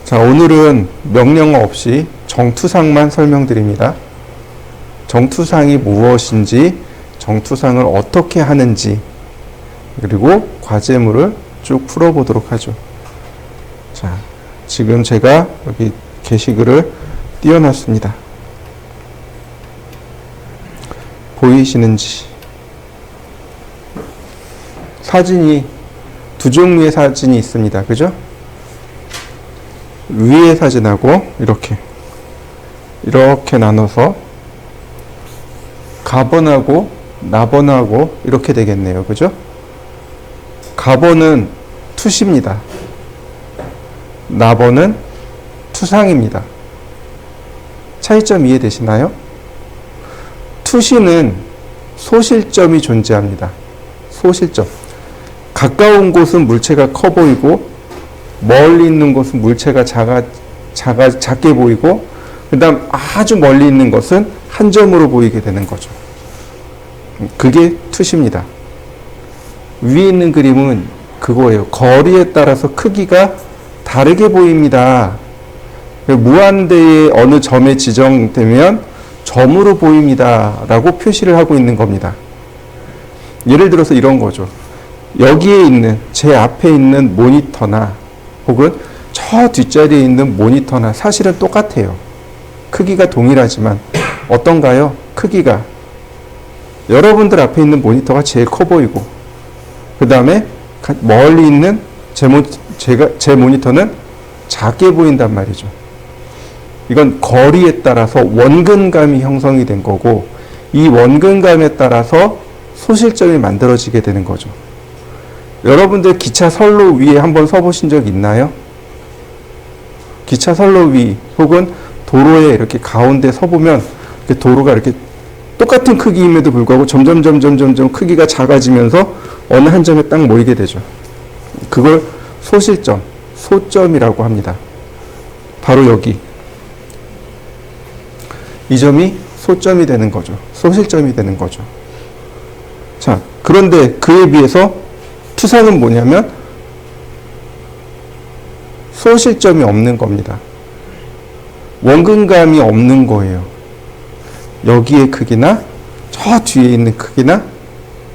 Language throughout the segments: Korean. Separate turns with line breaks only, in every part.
자, 오늘은 명령어 없이 정투상만 설명드립니다. 정투상이 무엇인지, 정투상을 어떻게 하는지, 그리고 과제물을 쭉 풀어보도록 하죠. 자, 지금 제가 여기 게시글을 띄워놨습니다. 보이시는지. 사진이 두 종류의 사진이 있습니다. 그죠? 위의 사진하고 이렇게 나눠서 가번하고 나번하고 이렇게 되겠네요. 그죠? 가번은 투시입니다. 나번은 투상입니다. 차이점 이해되시나요? 투시는 소실점이 존재합니다. 소실점. 가까운 곳은 물체가 커 보이고 멀리 있는 곳은 물체가 작게 보이고 그 다음 아주 멀리 있는 것은 한 점으로 보이게 되는 거죠. 그게 투시입니다. 위에 있는 그림은 그거예요. 거리에 따라서 크기가 다르게 보입니다. 무한대의 어느 점에 지정되면 점으로 보입니다 라고 표시를 하고 있는 겁니다. 예를 들어서 이런 거죠. 여기에 있는 제 앞에 있는 모니터나 혹은 저 뒷자리에 있는 모니터나 사실은 똑같아요. 크기가 동일하지만 어떤가요? 크기가 여러분들 앞에 있는 모니터가 제일 커 보이고 그 다음에 멀리 있는 제 모니터는 작게 보인단 말이죠. 이건 거리에 따라서 원근감이 형성이 된 거고 이 원근감에 따라서 소실점이 만들어지게 되는 거죠. 여러분들 기차 선로 위에 한번 서보신 적 있나요? 기차 선로 위 혹은 도로에 이렇게 가운데 서보면 도로가 이렇게 똑같은 크기임에도 불구하고 점점 크기가 작아지면서 어느 한 점에 딱 모이게 되죠. 그걸 소실점, 소점이라고 합니다. 바로 여기. 이 점이 소점이 되는 거죠. 소실점이 되는 거죠. 자, 그런데 그에 비해서 투상은 뭐냐면 소실점이 없는 겁니다. 원근감이 없는 거예요. 여기의 크기나 저 뒤에 있는 크기나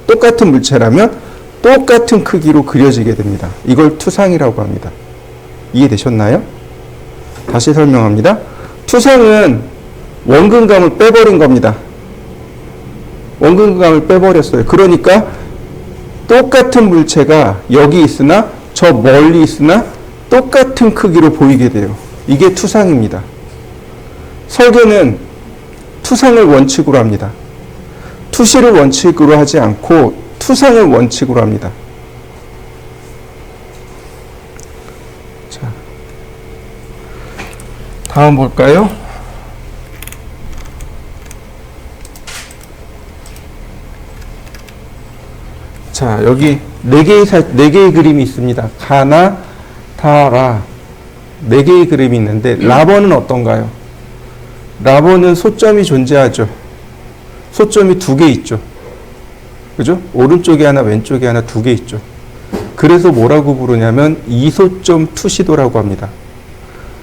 똑같은 물체라면 똑같은 크기로 그려지게 됩니다. 이걸 투상이라고 합니다. 이해되셨나요? 다시 설명합니다. 투상은 원근감을 빼버린 겁니다. 원근감을 빼버렸어요. 그러니까 똑같은 물체가 여기 있으나 저 멀리 있으나 똑같은 크기로 보이게 돼요. 이게 투상입니다. 설계는 투상을 원칙으로 합니다. 투시를 원칙으로 하지 않고 투상을 원칙으로 합니다. 자, 다음 볼까요? 자, 여기 네 개의 그림이 있습니다. 가나, 다라. 네 개의 그림이 있는데, 라번은 어떤가요? 라번은 소점이 존재하죠. 소점이 두 개 있죠. 그죠? 오른쪽에 하나, 왼쪽에 하나 두 개 있죠. 그래서 뭐라고 부르냐면, 이소점 투시도라고 합니다.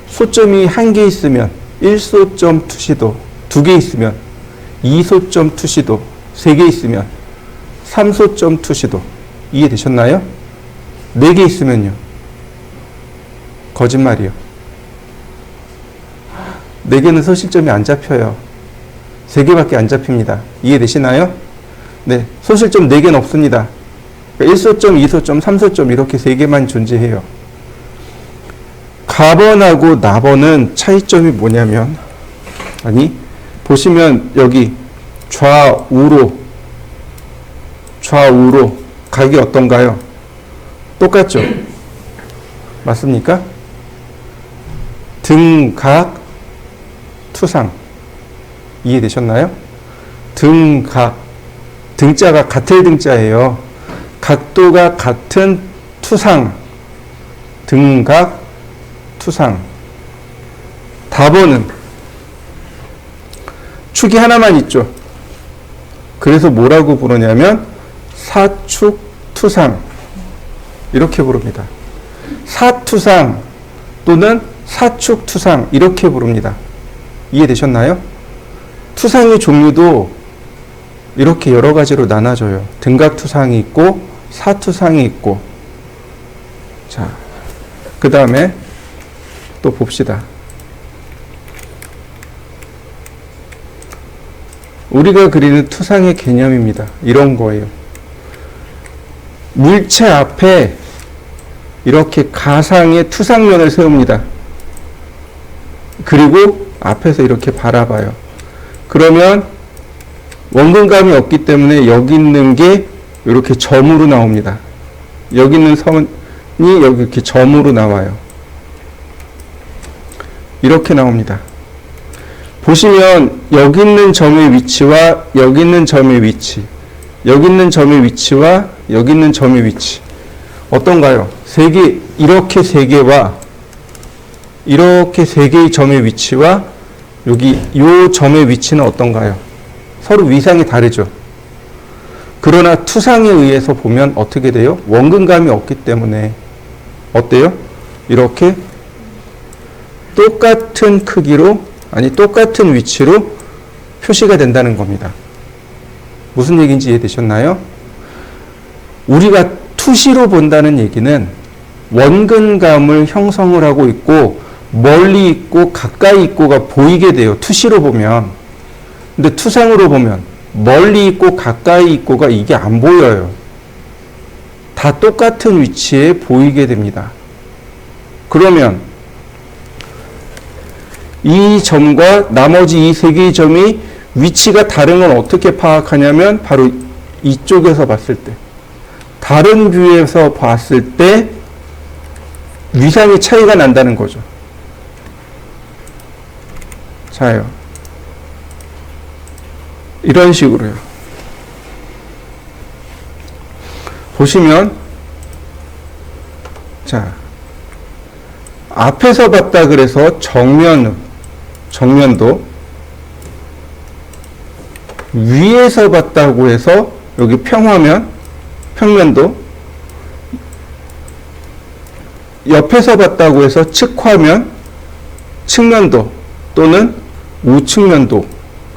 소점이 한 개 있으면, 1소점 투시도, 두 개 있으면, 2소점 투시도, 세 개 있으면, 3소점 투시도. 이해되셨나요? 4개 있으면요. 거짓말이요. 4개는 소실점이 안 잡혀요. 3개밖에 안 잡힙니다. 이해되시나요? 네. 소실점 4개는 없습니다. 그러니까 1소점, 2소점, 3소점 이렇게 3개만 존재해요. 가번하고 나번은 차이점이 뭐냐면, 보시면 여기 좌우로 각이 어떤가요? 똑같죠? 맞습니까? 등각, 투상. 이해되셨나요? 등각. 등자가 같을 등자예요. 각도가 같은 투상. 등각, 투상. 다번은 축이 하나만 있죠. 그래서 뭐라고 부르냐면 사축투상 이렇게 부릅니다. 사투상 또는 사축, 투상 이렇게 부릅니다. 이해되셨나요? 투상의 종류도 이렇게 여러 가지로 나눠져요. 등각투상이 있고 사투상이 있고. 자, 그 다음에 또 봅시다. 우리가 그리는 투상의 개념입니다. 이런 거예요. 물체 앞에 이렇게 가상의 투상면을 세웁니다. 그리고 앞에서 이렇게 바라봐요. 그러면 원근감이 없기 때문에 여기 있는 게 이렇게 점으로 나옵니다. 여기 있는 선이 여기 이렇게 점으로 나와요. 이렇게 나옵니다. 보시면 여기 있는 점의 위치와 여기 있는 점의 위치, 여기 있는 점의 위치와 여기 있는 점의 위치 어떤가요? 이렇게 세 개와 이렇게 세 개의 점의 위치와 여기 이 점의 위치는 어떤가요? 서로 위상이 다르죠. 그러나 투상에 의해서 보면 어떻게 돼요? 원근감이 없기 때문에 어때요? 이렇게 똑같은 크기로 똑같은 위치로 표시가 된다는 겁니다. 무슨 얘기인지 이해되셨나요? 우리가 투시로 본다는 얘기는 원근감을 형성을 하고 있고 멀리 있고 가까이 있고가 보이게 돼요. 투시로 보면. 근데 투상으로 보면 멀리 있고 가까이 있고가 이게 안 보여요. 다 똑같은 위치에 보이게 됩니다. 그러면 이 점과 나머지 이 세 개의 점이 위치가 다른 건 어떻게 파악하냐면 바로 이쪽에서 봤을 때, 다른 뷰에서 봤을 때 위상의 차이가 난다는 거죠. 자요. 이런 식으로요. 보시면 자, 앞에서 봤다 그래서 정면도 위에서 봤다고 해서 여기 평면도 옆에서 봤다고 해서 측면도 또는 우측면도,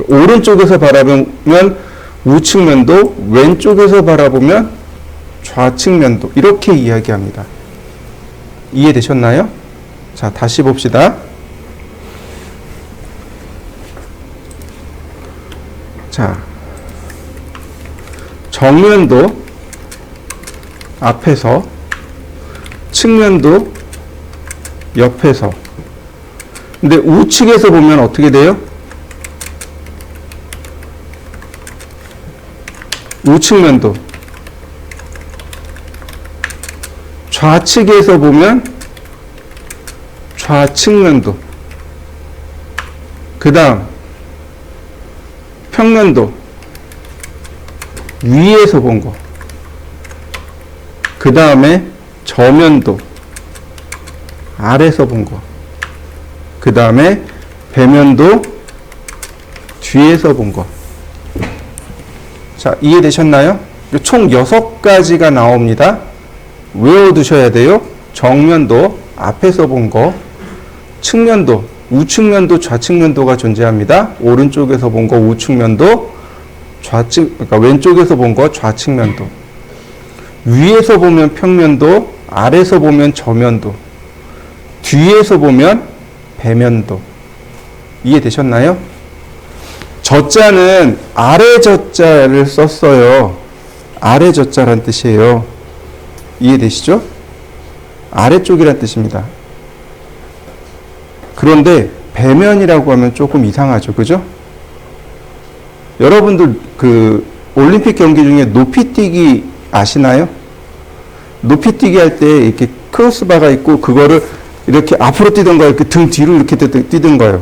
오른쪽에서 바라보면 우측면도, 왼쪽에서 바라보면 좌측면도 이렇게 이야기합니다. 이해되셨나요? 자, 다시 봅시다. 자, 정면도 앞에서, 측면도 옆에서. 근데 우측에서 보면 어떻게 돼요? 우측면도. 좌측에서 보면 좌측면도. 그 다음 평면도. 위에서 본 거. 그 다음에 저면도. 아래서 본 거. 그 다음에 배면도. 뒤에서 본 거. 자, 이해되셨나요? 총 6가지가 나옵니다. 외워두셔야 돼요. 정면도, 앞에서 본 거, 측면도, 우측면도, 좌측면도가 존재합니다. 오른쪽에서 본 거 우측면도, 그러니까 왼쪽에서 본 거 좌측면도, 위에서 보면 평면도, 아래서 보면 저면도, 뒤에서 보면 배면도. 이해되셨나요? 저자는 아래 저자를 썼어요. 아래 저자란 뜻이에요. 이해되시죠? 아래쪽이란 뜻입니다. 그런데 배면이라고 하면 조금 이상하죠. 그죠? 여러분들 그 올림픽 경기 중에 높이뛰기 아시나요? 높이뛰기 할 때 이렇게 크로스바가 있고 그거를 이렇게 앞으로 뛰던가 이렇게 등 뒤로 이렇게 뛰던가요.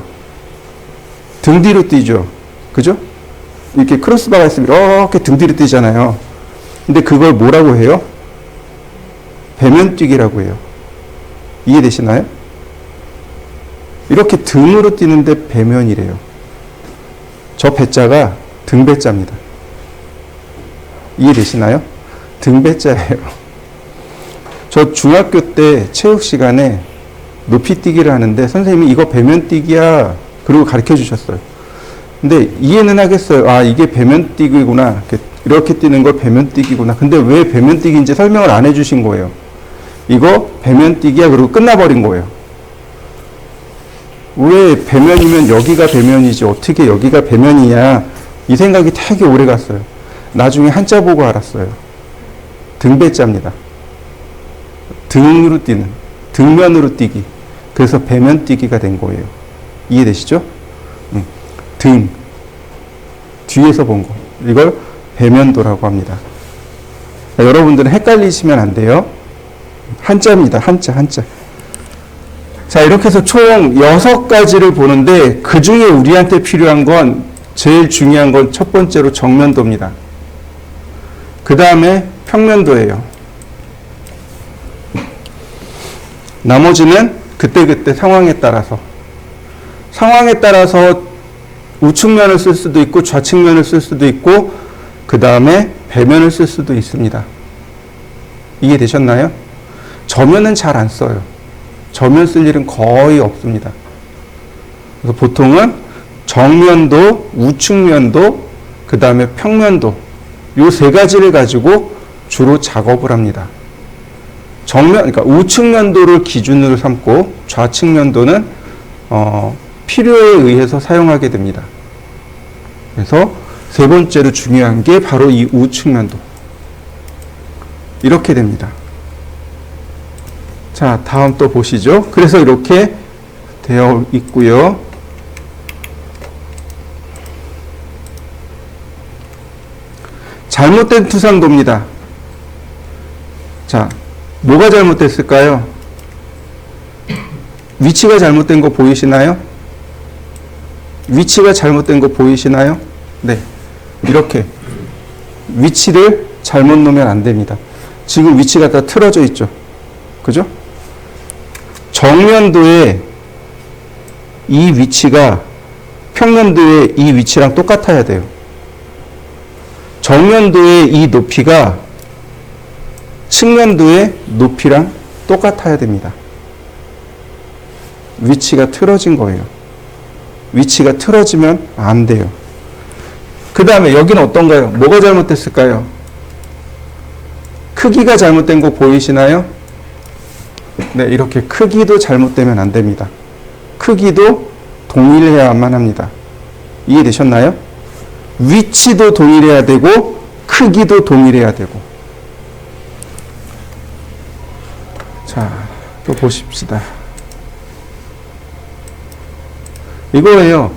등 뒤로 뛰죠. 그죠? 이렇게 크로스바가 있으면 이렇게 등 뒤로 뛰잖아요. 근데 그걸 뭐라고 해요? 배면뛰기라고 해요. 이해되시나요? 이렇게 등으로 뛰는데 배면이래요. 저 배자가 등배자입니다. 이해되시나요? 등배자예요. 저 중학교 때 체육 시간에 높이 뛰기를 하는데 선생님이 이거 배면 뛰기야 그러고 가르쳐 주셨어요. 근데 이해는 하겠어요. 아, 이게 배면 뛰기구나. 이렇게 뛰는 걸 배면 뛰기구나. 근데 왜 배면 뛰기인지 설명을 안 해주신 거예요. 이거 배면 뛰기야 그러고 끝나버린 거예요. 왜 배면이면 여기가 배면이지 어떻게 여기가 배면이냐, 이 생각이 되게 오래 갔어요. 나중에 한자 보고 알았어요. 등배자입니다. 등으로 뛰는, 등면으로 뛰기. 그래서 배면 뛰기가 된 거예요. 이해되시죠? 등, 뒤에서 본 거. 이걸 배면도라고 합니다. 여러분들은 헷갈리시면 안 돼요. 한자입니다. 한자. 자, 이렇게 해서 총 6가지를 보는데 그 중에 우리한테 필요한 건, 제일 중요한 건 첫 번째로 정면도입니다. 그 다음에 평면도예요. 나머지는 그때그때 상황에 따라서 우측면을 쓸 수도 있고 좌측면을 쓸 수도 있고 그 다음에 배면을 쓸 수도 있습니다. 이해되셨나요? 저면은 잘 안 써요. 저면 쓸 일은 거의 없습니다. 그래서 보통은 정면도, 우측면도, 그 다음에 평면도, 요 3가지를 가지고 주로 작업을 합니다. 그러니까 우측면도를 기준으로 삼고 좌측면도는 필요에 의해서 사용하게 됩니다. 그래서 3번째로 중요한 게 바로 이 우측면도. 이렇게 됩니다. 자, 다음 또 보시죠. 그래서 이렇게 되어 있고요. 잘못된 투상도입니다. 자, 뭐가 잘못됐을까요? 위치가 잘못된 거 보이시나요? 위치가 잘못된 거 보이시나요? 네. 이렇게 위치를 잘못 놓으면 안 됩니다. 지금 위치가 다 틀어져 있죠. 그죠? 정면도에 이 위치가 평면도의 이 위치랑 똑같아야 돼요. 정면도의 이 높이가 측면도의 높이랑 똑같아야 됩니다. 위치가 틀어진 거예요. 위치가 틀어지면 안 돼요. 그 다음에 여기는 어떤가요? 뭐가 잘못됐을까요? 크기가 잘못된 거 보이시나요? 네, 이렇게 크기도 잘못되면 안 됩니다. 크기도 동일해야만 합니다. 이해되셨나요? 위치도 동일해야 되고 크기도 동일해야 되고. 자, 또 보십시다. 이거예요.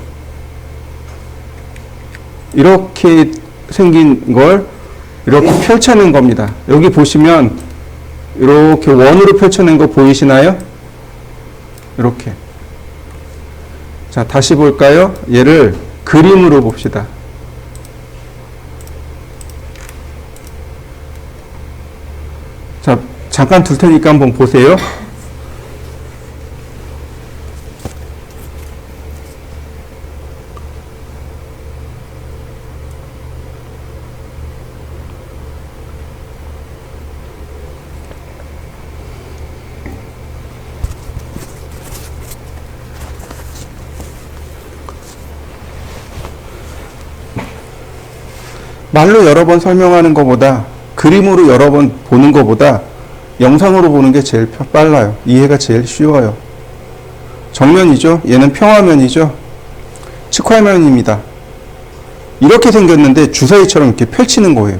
이렇게 생긴 걸 이렇게 펼쳐낸 겁니다. 여기 보시면 이렇게 원으로 펼쳐낸 거 보이시나요? 이렇게. 자, 다시 볼까요? 얘를 그림으로 봅시다. 자, 잠깐 둘 테니까 한번 보세요. 말로 여러 번 설명하는 것보다, 그림으로 여러 번 보는 것보다 영상으로 보는 게 제일 빨라요. 이해가 제일 쉬워요. 정면이죠. 얘는 평화면이죠. 측화면입니다. 이렇게 생겼는데 주사위처럼 이렇게 펼치는 거예요.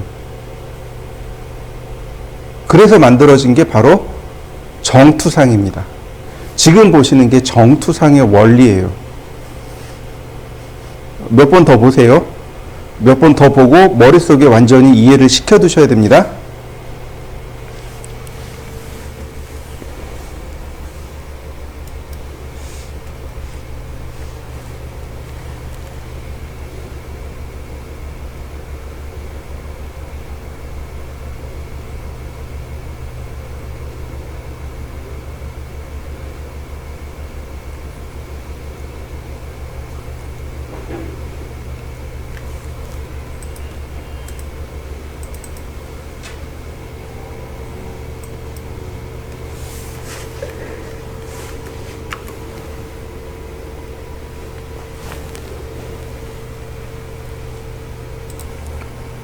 그래서 만들어진 게 바로 정투상입니다. 지금 보시는 게 정투상의 원리예요. 몇 번 더 보세요. 몇 번 더 보고 머릿속에 완전히 이해를 시켜두셔야 됩니다.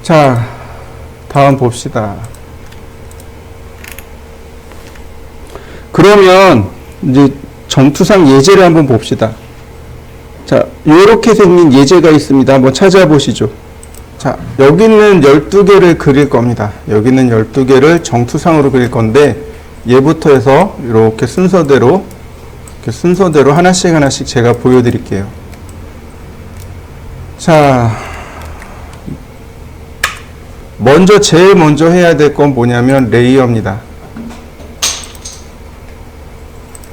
자, 다음 봅시다. 그러면 이제 정투상 예제를 한번 봅시다. 자, 이렇게 생긴 예제가 있습니다. 한번 찾아보시죠. 자, 여기는 12개를 그릴 겁니다. 여기는 12개를 정투상으로 그릴 건데 얘부터 해서 이렇게 순서대로 하나씩 제가 보여드릴게요. 자, 제일 먼저 해야 될 건 뭐냐면 레이어입니다.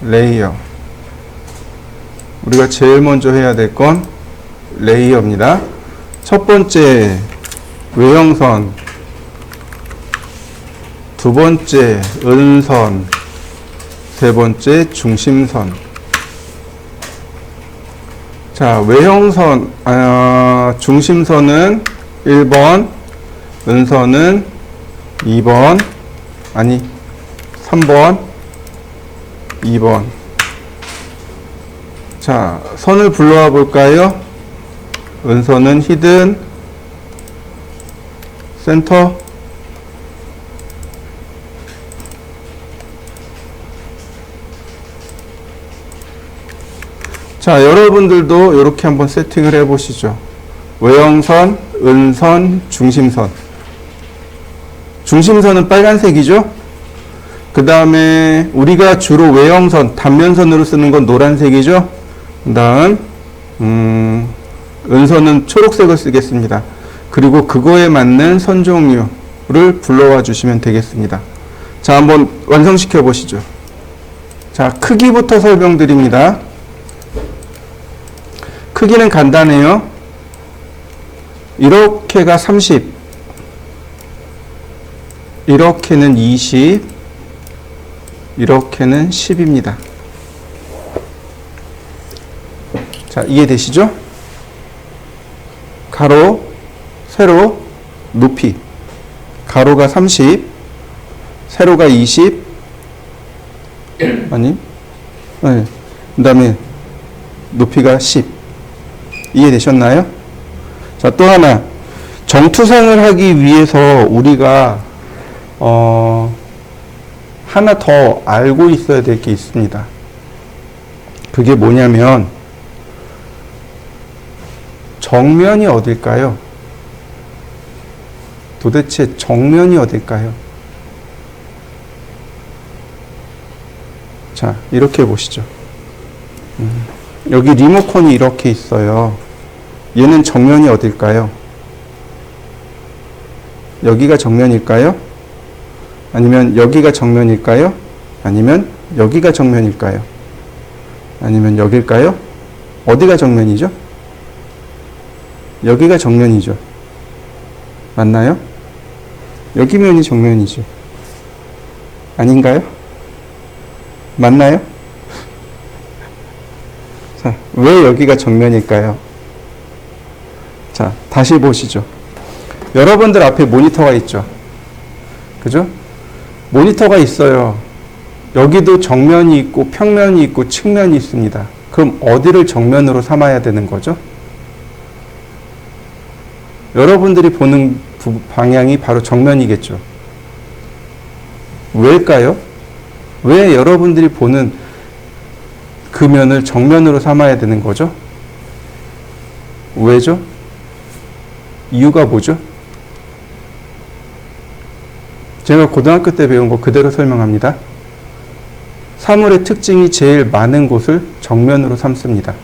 레이어. 우리가 제일 먼저 해야 될 건 레이어입니다. 첫 번째 외형선, 두 번째 은선, 세 번째 중심선. 자, 외형선, 중심선은 1번, 은선은 2번, 아니 3번, 2번. 자, 선을 불러와 볼까요? 은선은 히든, 센터, 자, 여러분들도 이렇게 한번 세팅을 해 보시죠. 외형선, 은선, 중심선. 중심선은 빨간색이죠? 그 다음에 우리가 주로 외형선, 단면선으로 쓰는 건 노란색이죠? 그 다음, 은선은 초록색을 쓰겠습니다. 그리고 그거에 맞는 선 종류를 불러와 주시면 되겠습니다. 자, 한번 완성시켜 보시죠. 자, 크기부터 설명드립니다. 크기는 간단해요. 이렇게가 30, 이렇게는 20, 이렇게는 10입니다. 자, 이해되시죠? 가로, 세로, 높이. 가로가 30, 세로가 20, 아니, 네. 그 다음에 높이가 10. 이해되셨나요? 자, 또 하나. 정투상을 하기 위해서 우리가, 하나 더 알고 있어야 될 게 있습니다. 그게 뭐냐면, 정면이 어딜까요? 도대체 정면이 어딜까요? 자, 이렇게 보시죠. 여기 리모컨이 이렇게 있어요. 얘는 정면이 어딜까요? 여기가 정면일까요? 아니면 여기가 정면일까요? 아니면 여기가 정면일까요? 아니면 여길까요? 어디가 정면이죠? 여기가 정면이죠. 맞나요? 여기면이 정면이죠. 아닌가요? 맞나요? 자, 왜 여기가 정면일까요? 자, 다시 보시죠. 여러분들 앞에 모니터가 있죠? 그죠? 모니터가 있어요. 여기도 정면이 있고 평면이 있고 측면이 있습니다. 그럼 어디를 정면으로 삼아야 되는 거죠? 여러분들이 보는 방향이 바로 정면이겠죠. 왜일까요? 왜 여러분들이 보는 그 면을 정면으로 삼아야 되는 거죠? 왜죠? 이유가 뭐죠? 제가 고등학교 때 배운 거 그대로 설명합니다. 사물의 특징이 제일 많은 곳을 정면으로 삼습니다.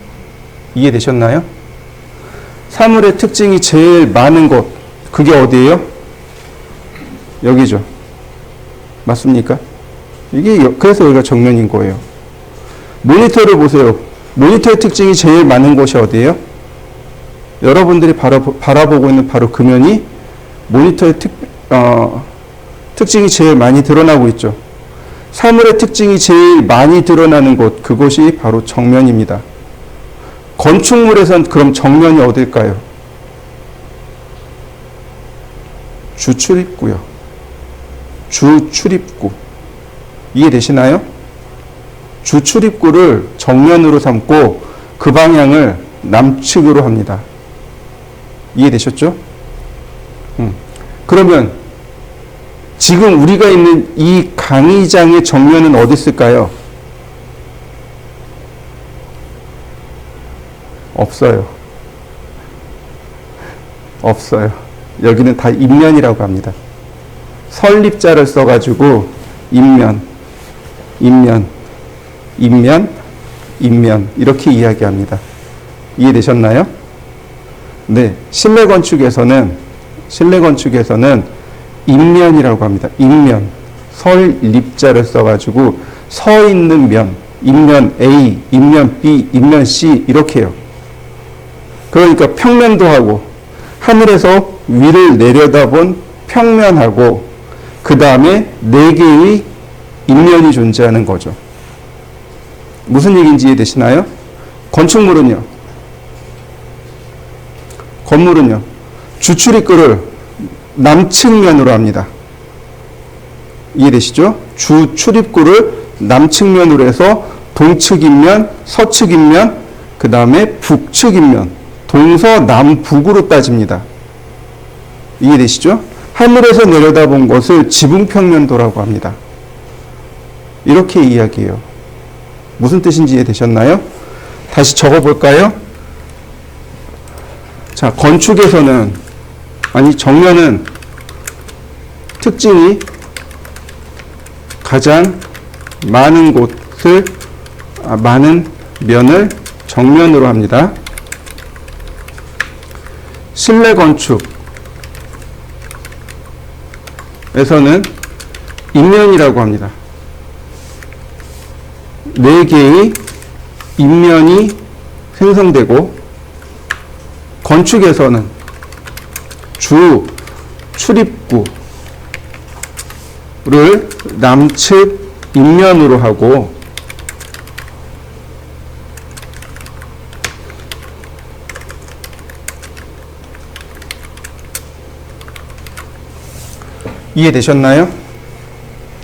이해되셨나요? 사물의 특징이 제일 많은 곳, 그게 어디예요? 여기죠. 맞습니까? 그래서 여기가 정면인 거예요. 모니터를 보세요. 모니터의 특징이 제일 많은 곳이 어디예요? 여러분들이 바라보고 있는 바로 그 면이 모니터의 특징이 제일 많이 드러나고 있죠. 사물의 특징이 제일 많이 드러나는 곳, 그곳이 바로 정면입니다. 건축물에선 그럼 정면이 어딜까요? 주출입구요. 주출입구. 이해되시나요? 주출입구를 정면으로 삼고 그 방향을 남측으로 합니다. 이해되셨죠? 그러면 지금 우리가 있는 이 강의장의 정면은 어디 있을까요? 없어요. 없어요. 여기는 다 인면이라고 합니다. 설립자를 써가지고 인면, 인면, 인면, 인면 이렇게 이야기합니다. 이해되셨나요? 네, 실내 건축에서는 인면이라고 합니다. 인면, 설립자를 써가지고 서 있는 면, 인면 A, 인면 B, 인면 C 이렇게요. 그러니까 평면도 하고 하늘에서 위를 내려다본 평면하고 그 다음에 네 개의 인면이 존재하는 거죠. 무슨 얘기인지 이해되시나요? 건축물은요. 건물은요. 주출입구를 남측면으로 합니다. 이해되시죠? 주출입구를 남측면으로 해서 동측인면, 서측인면, 그 다음에 북측인면, 동서남북으로 따집니다. 이해되시죠? 하늘에서 내려다본 것을 지붕평면도라고 합니다. 이렇게 이야기해요. 무슨 뜻인지 이해되셨나요? 다시 적어볼까요? 자, 건축에서는, 정면은 특징이 가장 많은 곳을, 많은 면을 정면으로 합니다. 실내 건축에서는 인면이라고 합니다. 네 개의 인면이 생성되고 건축에서는 주 출입구를 남측 인면으로 하고 이해되셨나요?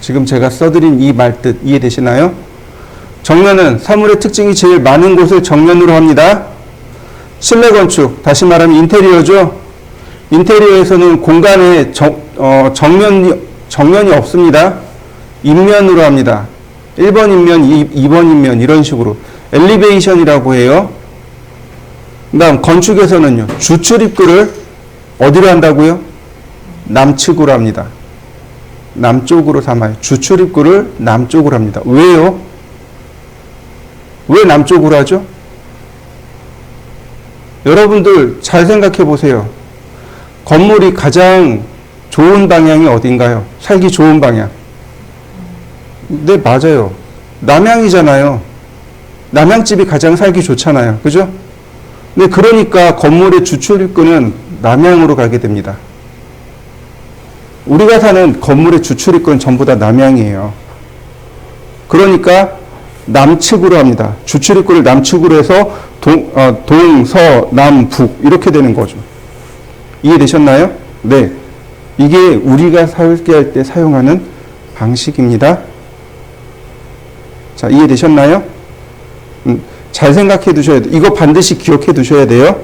지금 제가 써드린 이 말뜻 이해되시나요? 정면은 사물의 특징이 제일 많은 곳을 정면으로 합니다. 실내 건축, 다시 말하면 인테리어죠. 인테리어에서는 공간에 정면이 없습니다. 인면으로 합니다. 1번 인면, 2번 인면 이런 식으로 엘리베이션이라고 해요. 그 다음 건축에서는요. 주출입구를 어디로 한다고요? 남측으로 합니다. 남쪽으로 삼아요. 주출입구를 남쪽으로 합니다. 왜요? 왜 남쪽으로 하죠? 여러분들 잘 생각해 보세요. 건물이 가장 좋은 방향이 어딘가요? 살기 좋은 방향. 네, 맞아요. 남향이잖아요. 남향집이 가장 살기 좋잖아요. 그죠? 네, 그러니까 건물의 주출입구는 남향으로 가게 됩니다. 우리가 사는 건물의 주출입구는 전부 다 남향이에요. 그러니까 남측으로 합니다. 주출입구를 남측으로 해서 동, 서, 남, 북 이렇게 되는 거죠. 이해되셨나요? 네. 이게 우리가 설계할 때 사용하는 방식입니다. 자, 이해되셨나요? 잘 생각해 두셔야 돼요. 이거 반드시 기억해 두셔야 돼요.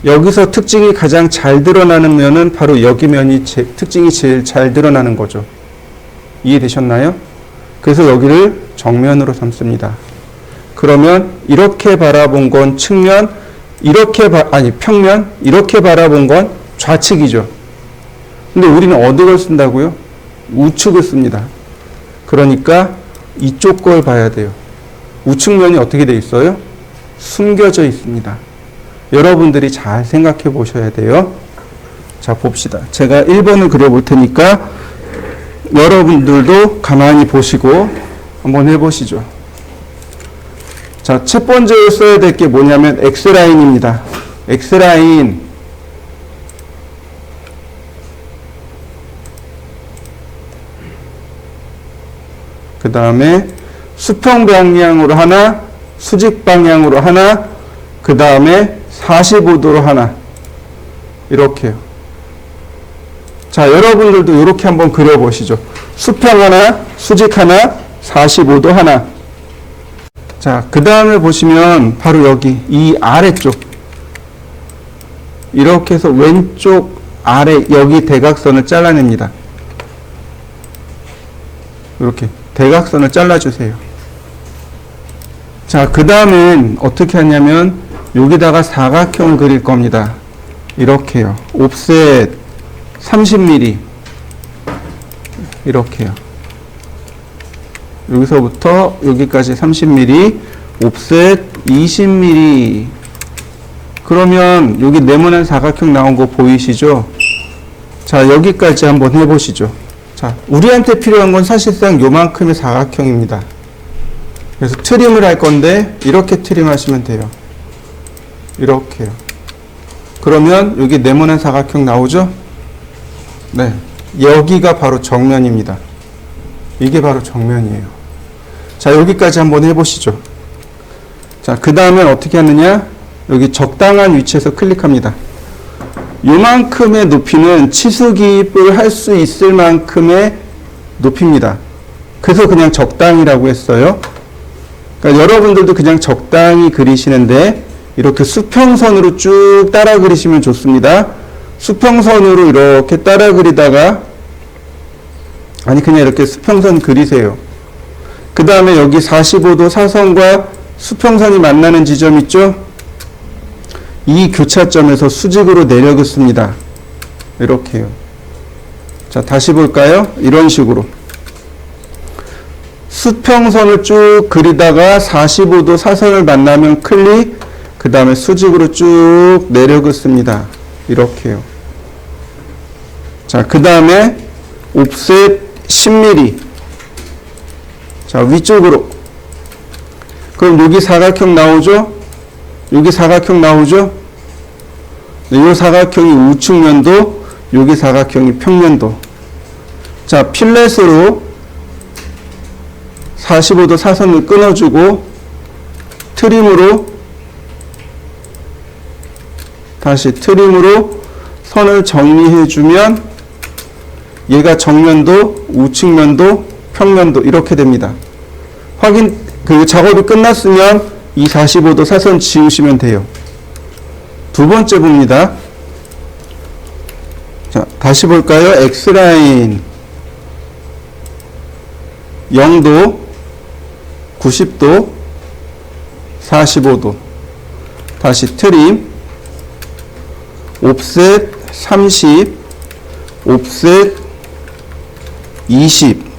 여기서 특징이 가장 잘 드러나는 면은 바로 여기 면이 특징이 제일 잘 드러나는 거죠. 이해되셨나요? 그래서 여기를 정면으로 삼습니다. 그러면 이렇게 바라본 건 측면, 평면, 이렇게 바라본 건 좌측이죠. 근데 우리는 어디를 쓴다고요? 우측을 씁니다. 그러니까 이쪽 걸 봐야 돼요. 우측면이 어떻게 되어 있어요? 숨겨져 있습니다. 여러분들이 잘 생각해 보셔야 돼요. 자, 봅시다. 제가 1번을 그려볼 테니까 여러분들도 가만히 보시고 한번 해보시죠. 자, 첫 번째로 써야 될 게 뭐냐면 X라인입니다. X라인. 그 다음에 수평 방향으로 하나, 수직 방향으로 하나, 그 다음에 45도로 하나. 이렇게요. 자, 여러분들도 이렇게 한번 그려보시죠. 수평 하나, 수직 하나, 45도 하나. 자, 그 다음에 보시면 바로 여기 이 아래쪽 이렇게 해서 왼쪽 아래 여기 대각선을 잘라냅니다. 이렇게 대각선을 잘라주세요. 자, 그 다음엔 어떻게 하냐면 여기다가 사각형을 그릴 겁니다. 이렇게요. 옵셋 30mm 이렇게요. 여기서부터 여기까지 30mm, 옵셋 20mm. 그러면 여기 네모난 사각형 나온 거 보이시죠? 자, 여기까지 한번 해보시죠. 자, 우리한테 필요한 건 사실상 요만큼의 사각형입니다. 그래서 트림을 할 건데 이렇게 트림하시면 돼요. 이렇게요. 그러면 여기 네모난 사각형 나오죠? 네, 여기가 바로 정면입니다. 이게 바로 정면이에요. 자, 여기까지 한번 해보시죠. 자, 그 다음엔 어떻게 하느냐? 여기 적당한 위치에서 클릭합니다. 요만큼의 높이는 치수기입을 할 수 있을 만큼의 높이입니다. 그래서 그냥 적당히라고 했어요. 그러니까 여러분들도 그냥 적당히 그리시는데 이렇게 수평선으로 쭉 따라 그리시면 좋습니다. 수평선으로 이렇게 따라 그리다가 아니 그냥 이렇게 수평선 그리세요. 그 다음에 여기 45도 사선과 수평선이 만나는 지점 있죠? 이 교차점에서 수직으로 내려 긋습니다. 이렇게요. 자, 다시 볼까요? 이런 식으로 수평선을 쭉 그리다가 45도 사선을 만나면 클릭, 그 다음에 수직으로 쭉 내려 긋습니다. 이렇게요. 자, 그 다음에 옵셋 10mm. 자, 위쪽으로. 그럼 여기 사각형 나오죠? 여기 사각형 나오죠? 네, 이 사각형이 우측면도, 여기 사각형이 평면도. 자, 필렛으로 45도 사선을 끊어주고 트림으로 다시 트림으로 선을 정리해주면 얘가 정면도, 우측면도, 평면도 이렇게 됩니다. 그 작업이 끝났으면 이 45도 사선 지우시면 돼요. 두 번째 봅니다. 자, 다시 볼까요? X라인 0도, 90도, 45도. 다시 트림, 옵셋 30, 옵셋 20.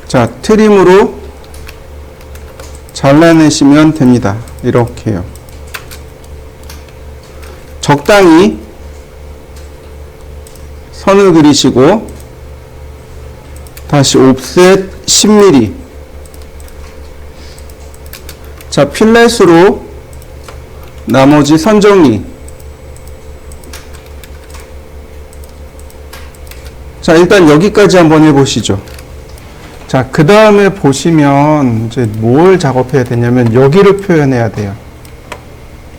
자, 트림으로 잘라내시면 됩니다. 이렇게요. 적당히 선을 그리시고 다시 옵셋 10mm. 자, 필렛으로 나머지 선 정리. 자, 일단 여기까지 한번 해보시죠. 자, 그 다음에 보시면 이제 뭘 작업해야 되냐면 여기를 표현해야 돼요.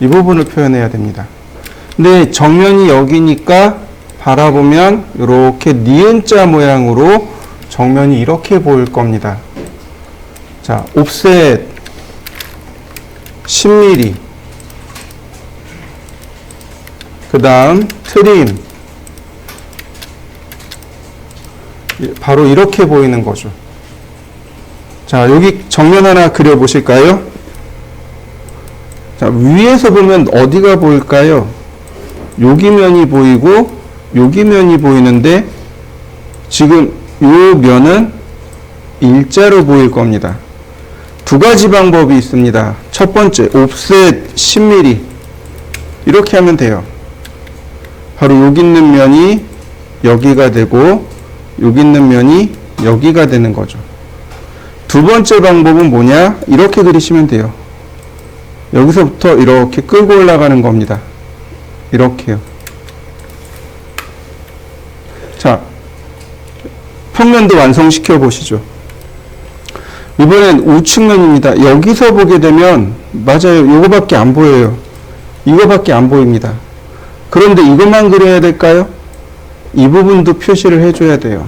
이 부분을 표현해야 됩니다. 근데 정면이 여기니까 바라보면 이렇게 니은자 모양으로 정면이 이렇게 보일 겁니다. 자, 옵셋 10mm. 그 다음 트림. 바로 이렇게 보이는 거죠. 자, 여기 정면 하나 그려보실까요? 자, 위에서 보면 어디가 보일까요? 여기 면이 보이고 여기 면이 보이는데 지금 이 면은 일자로 보일 겁니다. 두 가지 방법이 있습니다. 첫 번째, 옵셋 10mm. 이렇게 하면 돼요. 바로 여기 있는 면이 여기가 되고 여기 있는 면이 여기가 되는 거죠. 두 번째 방법은 뭐냐? 이렇게 그리시면 돼요. 여기서부터 이렇게 끌고 올라가는 겁니다. 이렇게요. 자, 평면도 완성시켜 보시죠. 이번엔 우측면입니다. 여기서 보게 되면 맞아요. 이거밖에 안 보여요. 이거밖에 안 보입니다. 그런데 이것만 그려야 될까요? 이 부분도 표시를 해줘야 돼요.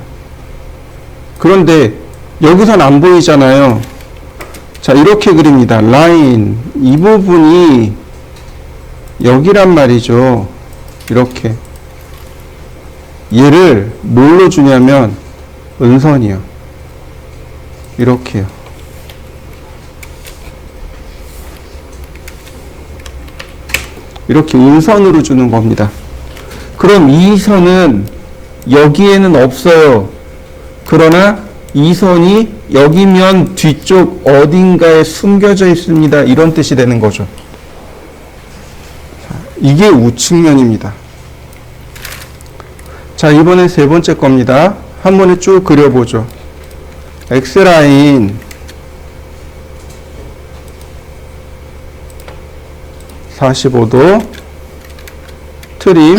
그런데 여기선 안 보이잖아요. 자, 이렇게 그립니다. 라인 이 부분이 여기란 말이죠. 이렇게. 얘를 뭘로 주냐면 은선이요. 이렇게요. 이렇게 은선으로 주는 겁니다. 그럼 이 선은 여기에는 없어요. 그러나 이 선이 여기면 뒤쪽 어딘가에 숨겨져 있습니다. 이런 뜻이 되는 거죠. 이게 우측면입니다. 자, 이번엔 세 번째 겁니다. 한 번에 쭉 그려보죠. X라인 45도 트림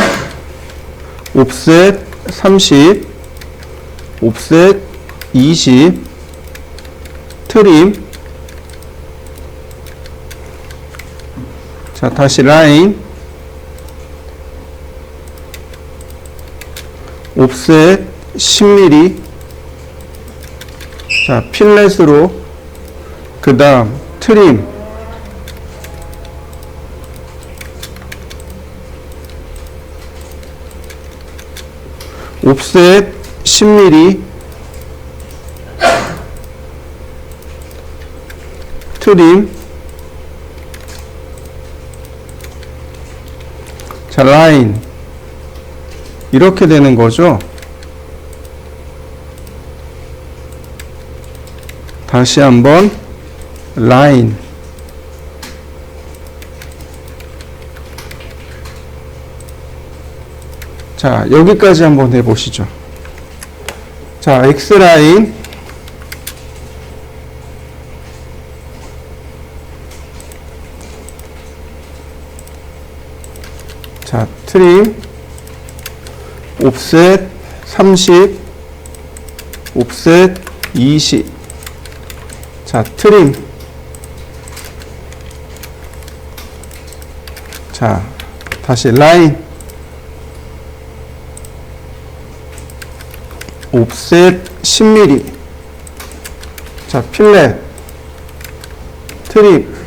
옵셋 30 옵셋 20 트림. 자, 다시 라인 옵셋 10mm. 자, 필렛으로 그 다음 트림 옵셋 10mm 트림. 자, 라인 이렇게 되는 거죠. 다시 한번 라인 자, 여기까지 한번 해보시죠. 자, X라인 자, 트림 옵셋 30 옵셋 20 자, 트림 자, 다시 라인 옵셋 10mm 자, 필렛 트림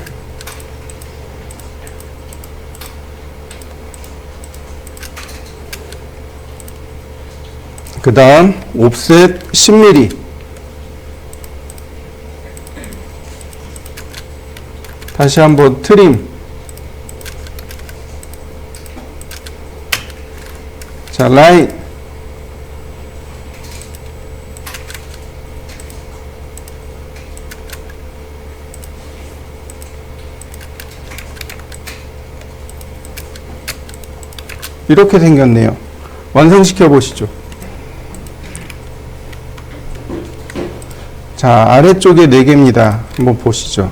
그 다음 옵셋 10mm 다시 한번 트림 자, 라인 이렇게 생겼네요. 완성시켜 보시죠. 자, 아래쪽에 4개입니다. 한번 보시죠.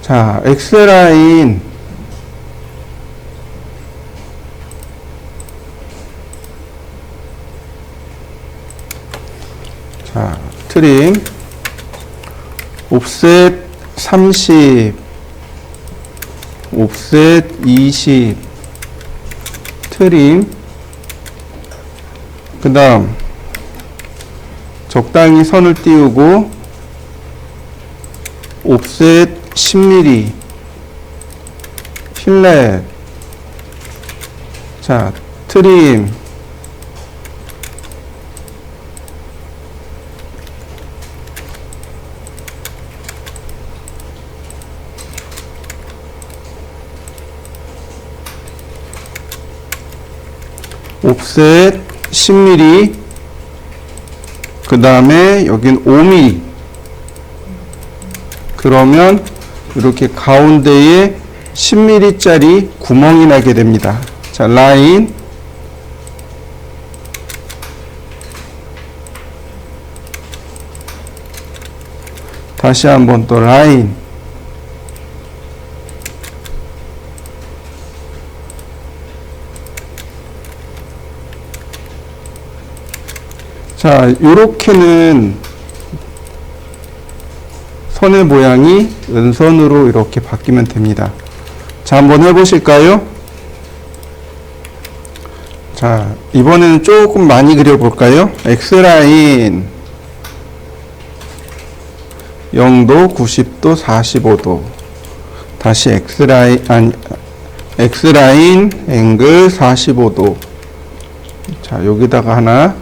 자, X라인 자, 트림 옵셋 30 옵셋 20 트림 그 다음 적당히 선을 띄우고 옵셋 10mm 필렛 자, 트림 옵셋 10mm 그 다음에 여긴 5mm 그러면 이렇게 가운데에 10mm 짜리 구멍이 나게 됩니다. 자, 라인 다시 한번 또 라인 자, 요렇게는 선의 모양이 은선으로 이렇게 바뀌면 됩니다. 자, 한번 해보실까요? 자, 이번에는 조금 많이 그려볼까요? X라인 0도, 90도, 45도. 다시 X라인 앵글 45도. 자, 여기다가 하나.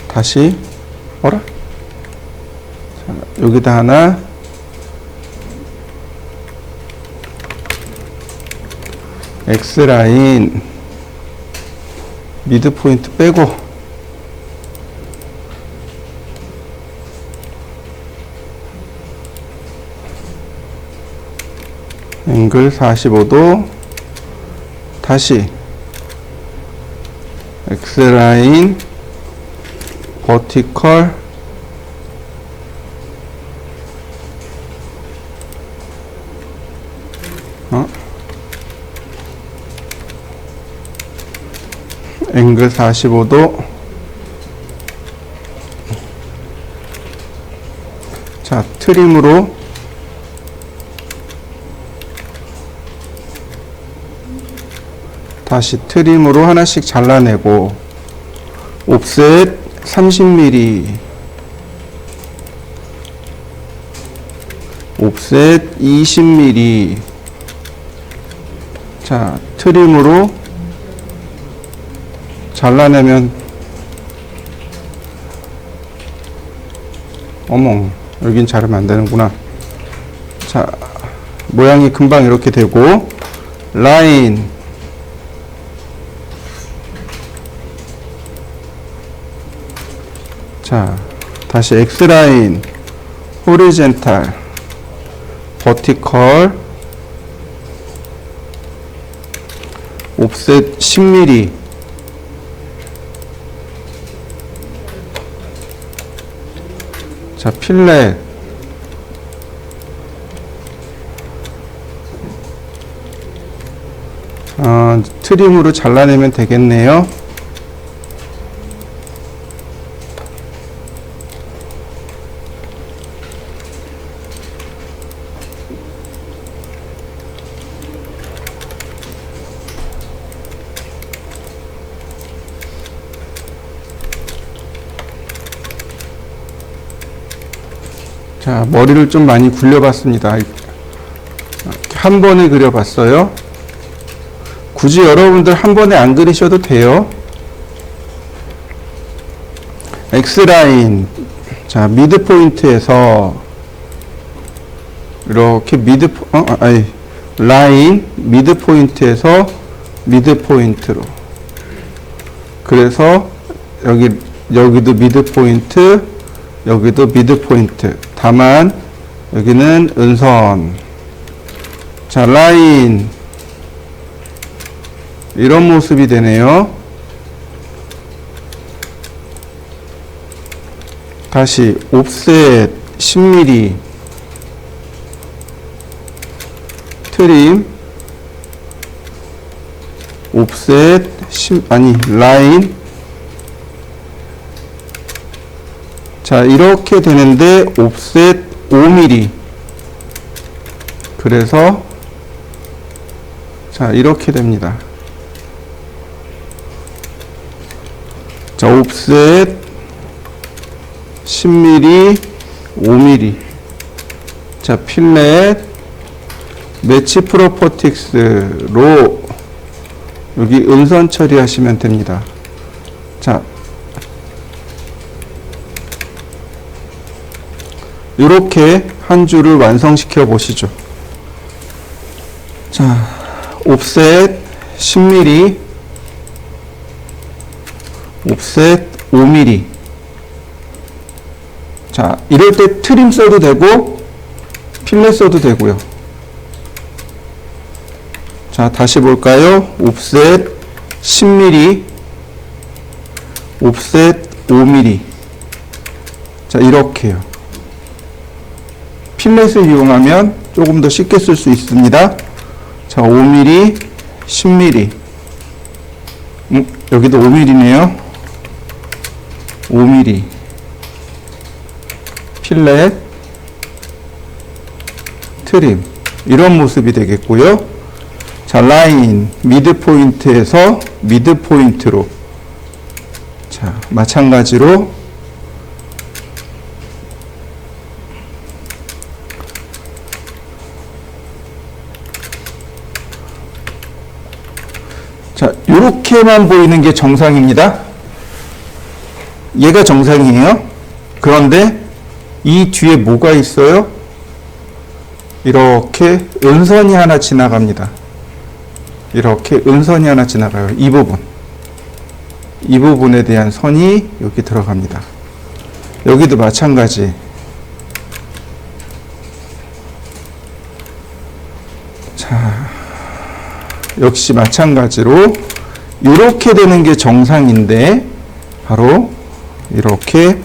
다시, 자, 여기다 하나. X라인 미드 포인트 빼고 앵글 45도. 다시 X라인 버티컬 앵글 45도. 자, 트림으로 다시 트림으로 하나씩 잘라내고 옵셋 30mm, 옵셋 20mm. 자, 트림으로 잘라내면, 어머, 여긴 자르면 안 되는구나. 자, 모양이 금방 이렇게 되고, 라인, 자, 다시 X라인, 호리젠탈, 버티컬, 옵셋 10mm. 자, 필렛, 트림으로 잘라내면 되겠네요. 자, 머리를 좀 많이 굴려봤습니다. 한 번에 그려봤어요. 굳이 여러분들 한 번에 안 그리셔도 돼요. X라인, 자, 미드 포인트에서 이렇게 라인, 미드 포인트에서 미드 포인트로. 그래서 여기도 미드 포인트, 여기도 미드 포인트. 다만 여기는 은선. 자, 라인, 이런 모습이 되네요. 다시 옵셋 10mm, 트림, 옵셋 라인. 자, 이렇게 되는데 옵셋 5mm. 그래서 자, 이렇게 됩니다. 자, 옵셋 10mm, 5mm. 자, 필렛, 매치 프로퍼틱스로 여기 음선 처리하시면 됩니다. 자, 이렇게 한 줄을 완성시켜 보시죠. 자, 옵셋 10mm, 옵셋 5mm. 자, 이럴 때 트림 써도 되고 필렛 써도 되고요. 자, 다시 볼까요? 옵셋 10mm, 옵셋 5mm. 자, 이렇게요. 필렛을 이용하면 조금 더 쉽게 쓸 수 있습니다. 자, 5mm, 10mm. 여기도 5mm네요. 5mm. 필렛, 트림. 이런 모습이 되겠고요. 자, 라인, 미드 포인트에서 미드 포인트로. 자, 마찬가지로 이렇게만 보이는 게 정상입니다. 얘가 정상이에요. 그런데 이 뒤에 뭐가 있어요? 이렇게 은선이 하나 지나갑니다. 이렇게 은선이 하나 지나가요. 이 부분. 이 부분에 대한 선이 여기 들어갑니다. 여기도 마찬가지. 자, 역시 마찬가지로 이렇게 되는 게 정상인데 바로 이렇게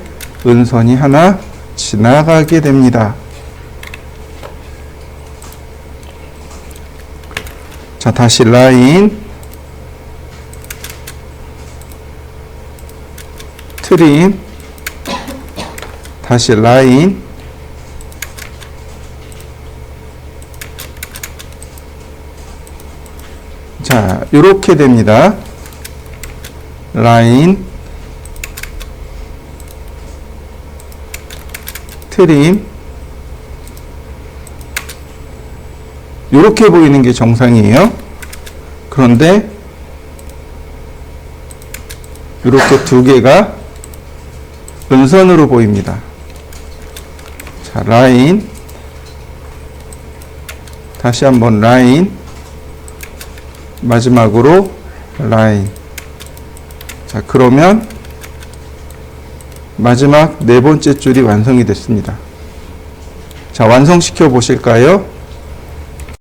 은선이 하나 지나가게 됩니다. 자, 다시 라인, 트림, 다시 라인, 자, 이렇게 됩니다. 라인, 트림, 이렇게 보이는 게 정상이에요. 그런데 이렇게 두 개가 은선으로 보입니다. 자, 라인, 다시 한번 라인, 마지막으로 라인. 자, 그러면 마지막 네 번째 줄이 완성이 됐습니다. 자, 완성시켜 보실까요?